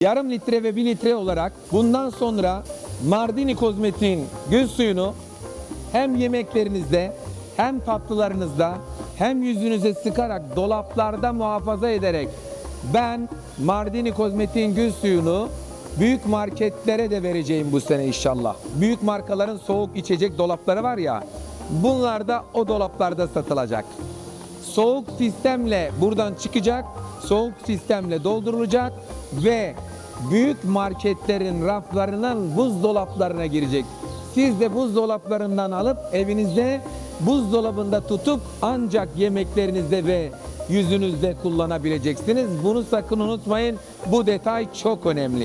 Yarım litre ve 1 litre olarak bundan sonra Mardini Kozmetik'in gül suyunu hem yemeklerinizde hem tatlılarınızda hem yüzünüze sıkarak dolaplarda muhafaza ederek ben Mardini Kozmetik'in gül suyunu büyük marketlere de vereceğim bu sene inşallah. Büyük markaların soğuk içecek dolapları var ya, bunlar da o dolaplarda satılacak. Soğuk sistemle buradan çıkacak, soğuk sistemle doldurulacak ve büyük marketlerin raflarının buzdolaplarına girecek. Siz de buzdolaplarından alıp evinizde buzdolabında tutup ancak yemeklerinizde ve yüzünüzde kullanabileceksiniz. Bunu sakın unutmayın. Bu detay çok önemli.